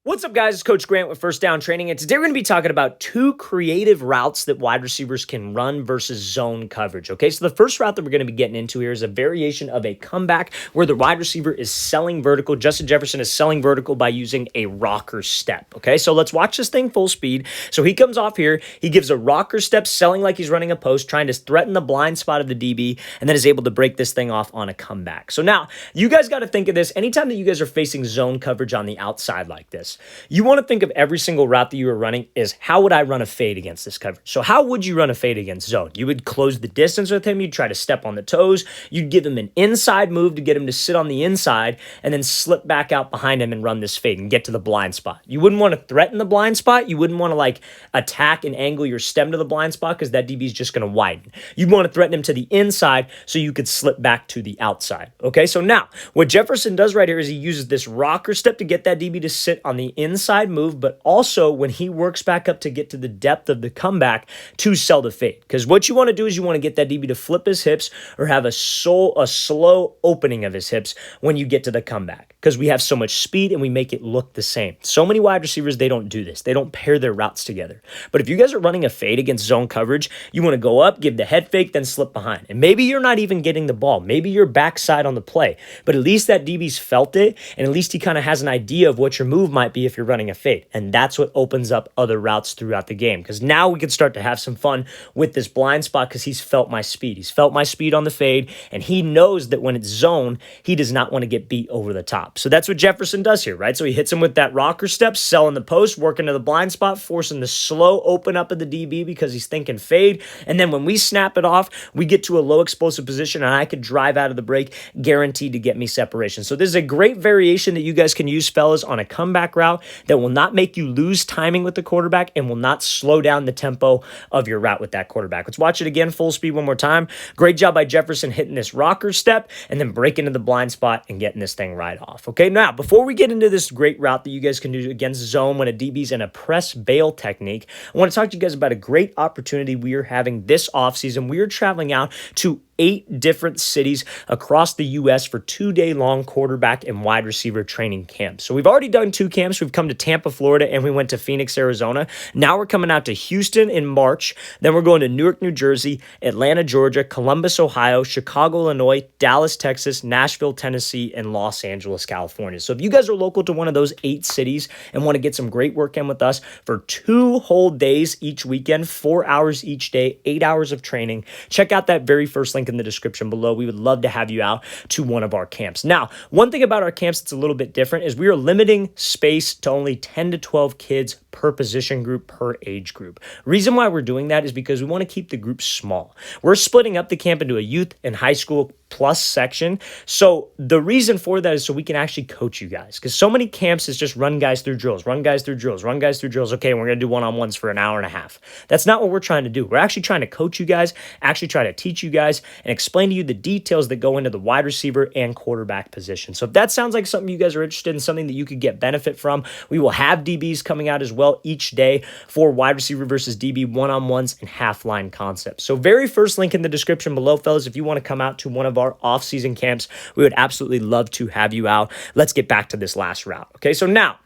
What's up, guys? It's Coach Grant with First Down Training, and today we're going to be talking about two creative routes that wide receivers can run versus zone coverage. Okay, so the first route that we're going to be getting into here is a variation of a comeback where the wide receiver is selling vertical. Justin Jefferson is selling vertical by using a rocker step. Okay, so let's watch this thing full speed. So he comes off here, he gives a rocker step, selling like he's running a post, trying to threaten the blind spot of the DB, and then is able to break this thing off on a comeback. So now, you guys got to think of this anytime that you guys are facing zone coverage on the outside like this. You want to think of every single route that you are running is how would I run a fade against this coverage? So how would you run a fade against zone? You would close the distance with him. You'd try to step on the toes. You'd give him an inside move to get him to sit on the inside and then slip back out behind him and run this fade and get to the blind spot. You wouldn't want to threaten the blind spot. You wouldn't want to attack and angle your stem to the blind spot because that DB is just going to widen. You'd want to threaten him to the inside so you could slip back to the outside. Okay, so now what Jefferson does right here is he uses this rocker step to get that DB to sit on the inside move, but also when he works back up to get to the depth of the comeback to sell the fade. Because what you want to do is you want to get that DB to flip his hips or have a slow opening of his hips when you get to the comeback. Because we have so much speed and we make it look the same. So many wide receivers, they don't do this. They don't pair their routes together. But if you guys are running a fade against zone coverage, you want to go up, give the head fake, then slip behind. And maybe you're not even getting the ball. Maybe you're backside on the play. But at least that DB's felt it, and at least he kind of has an idea of what your move might be if you're running a fade. And that's what opens up other routes throughout the game. Because now we can start to have some fun with this blind spot because he's felt my speed. He's felt my speed on the fade, and he knows that when it's zone, he does not want to get beat over the top. So that's what Jefferson does here, right? So he hits him with that rocker step, selling the post, working to the blind spot, forcing the slow open up of the DB because he's thinking fade. And then when we snap it off, we get to a low explosive position and I could drive out of the break, guaranteed to get me separation. So this is a great variation that you guys can use, fellas, on a comeback route that will not make you lose timing with the quarterback and will not slow down the tempo of your route with that quarterback. Let's watch it again, full speed one more time. Great job by Jefferson hitting this rocker step and then breaking into the blind spot and getting this thing right off. Okay, now before we get into this great route that you guys can do against zone when a DB's in a press bail technique, I want to talk to you guys about a great opportunity we are having this offseason. We are traveling out to 8 different cities across the U.S. for 2-day-long quarterback and wide receiver training camps. So we've already done 2 camps. We've come to Tampa, Florida, and we went to Phoenix, Arizona. Now we're coming out to Houston in March. Then we're going to Newark, New Jersey, Atlanta, Georgia, Columbus, Ohio, Chicago, Illinois, Dallas, Texas, Nashville, Tennessee, and Los Angeles, California. So if you guys are local to one of those 8 cities and want to get some great work in with us for 2 whole days each weekend, 4 hours each day, 8 hours of training, check out that very first link in the description below. We would love to have you out to one of our camps. Now, one thing about our camps that's a little bit different is we are limiting space to only 10 to 12 kids per position group, per age group. Reason why we're doing that is because we want to keep the group small. We're splitting up the camp into a youth and high school plus section. So the reason for that is so we can actually coach you guys, because so many camps is just run guys through drills, run guys through drills, run guys through drills. Okay, we're going to do one-on-ones for an hour and a half. That's not what we're trying to do. We're actually trying to coach you guys, actually try to teach you guys and explain to you the details that go into the wide receiver and quarterback position. So if that sounds like something you guys are interested in, something that you could get benefit from, we will have DBs coming out as well each day for wide receiver versus DB one-on-ones and half-line concepts. So very first link in the description below, fellas, if you want to come out to one of our off-season camps, we would absolutely love to have you out. Let's get back to this last route. Okay, so now,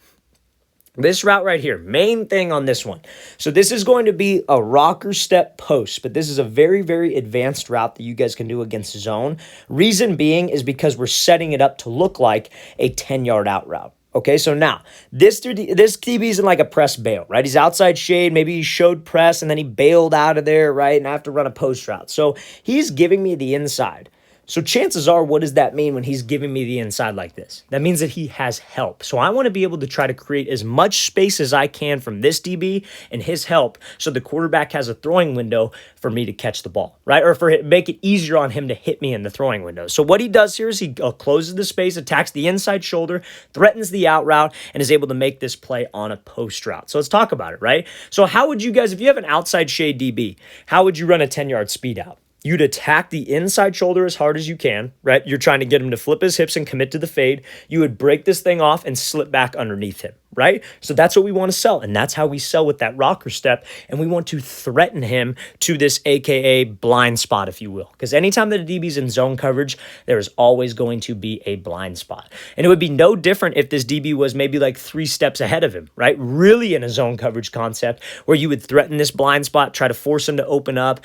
this route right here, main thing on this one. So this is going to be a rocker step post, but this is a very, very advanced route that you guys can do against zone. Reason being is because we're setting it up to look like a 10-yard out route. Okay, so now, this DB's in like a press bail, right? He's outside shade, maybe he showed press, and then he bailed out of there, right? And I have to run a post route. So he's giving me the inside. So chances are, what does that mean when he's giving me the inside like this? That means that he has help. So I want to be able to try to create as much space as I can from this DB and his help so the quarterback has a throwing window for me to catch the ball, right? Or make it easier on him to hit me in the throwing window. So what he does here is he closes the space, attacks the inside shoulder, threatens the out route, and is able to make this play on a post route. So let's talk about it, right? So how would you guys, if you have an outside shade DB, how would you run a 10-yard speed out? You'd attack the inside shoulder as hard as you can, right? You're trying to get him to flip his hips and commit to the fade. You would break this thing off and slip back underneath him, right? So that's what we want to sell. And that's how we sell with that rocker step. And we want to threaten him to this AKA blind spot, if you will. Because anytime that a DB is in zone coverage, there is always going to be a blind spot. And it would be no different if this DB was maybe like 3 steps ahead of him, right? Really in a zone coverage concept where you would threaten this blind spot, try to force him to open up,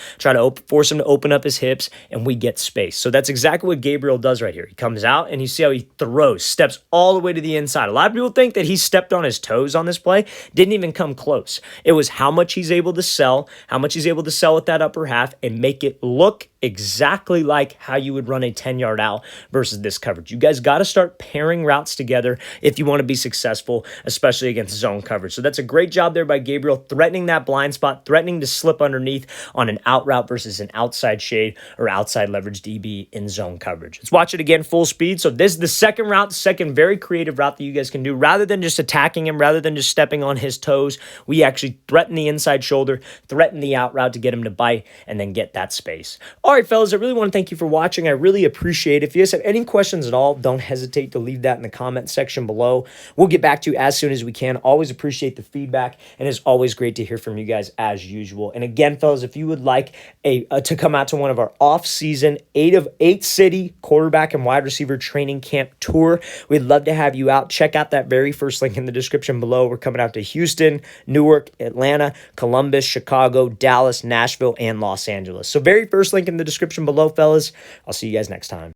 force him to open up his hips, and we get space. So that's exactly what Gabriel does right here. He comes out and you see how he throws, steps all the way to the inside. A lot of people think that he stepped on his toes on this play, didn't even come close. It was how much he's able to sell, with that upper half and make it look exactly like how you would run a 10-yard out versus this coverage. You guys got to start pairing routes together if you want to be successful, especially against zone coverage. So that's a great job there by Gabriel, threatening that blind spot, threatening to slip underneath on an out route versus an outside shade or outside leverage DB in zone coverage. Let's watch it again full speed. So this is the second route, the second very creative route that you guys can do. Rather than just attacking him, rather than just stepping on his toes, we actually threaten the inside shoulder, threaten the out route to get him to bite, and then get that space. All right, fellas, I really want to thank you for watching. I really appreciate it. If you guys have any questions at all, don't hesitate to leave that in the comment section below. We'll get back to you as soon as we can. Always appreciate the feedback, and it's always great to hear from you guys as usual. And again, fellas, if you would like to come out to one of our off-season 8 city quarterback and wide receiver training camp tour, we'd love to have you out. Check out that very first link in the description below. We're coming out to Houston, Newark, Atlanta, Columbus, Chicago, Dallas, Nashville, and Los Angeles. So very first link in the description below, fellas. I'll see you guys next time.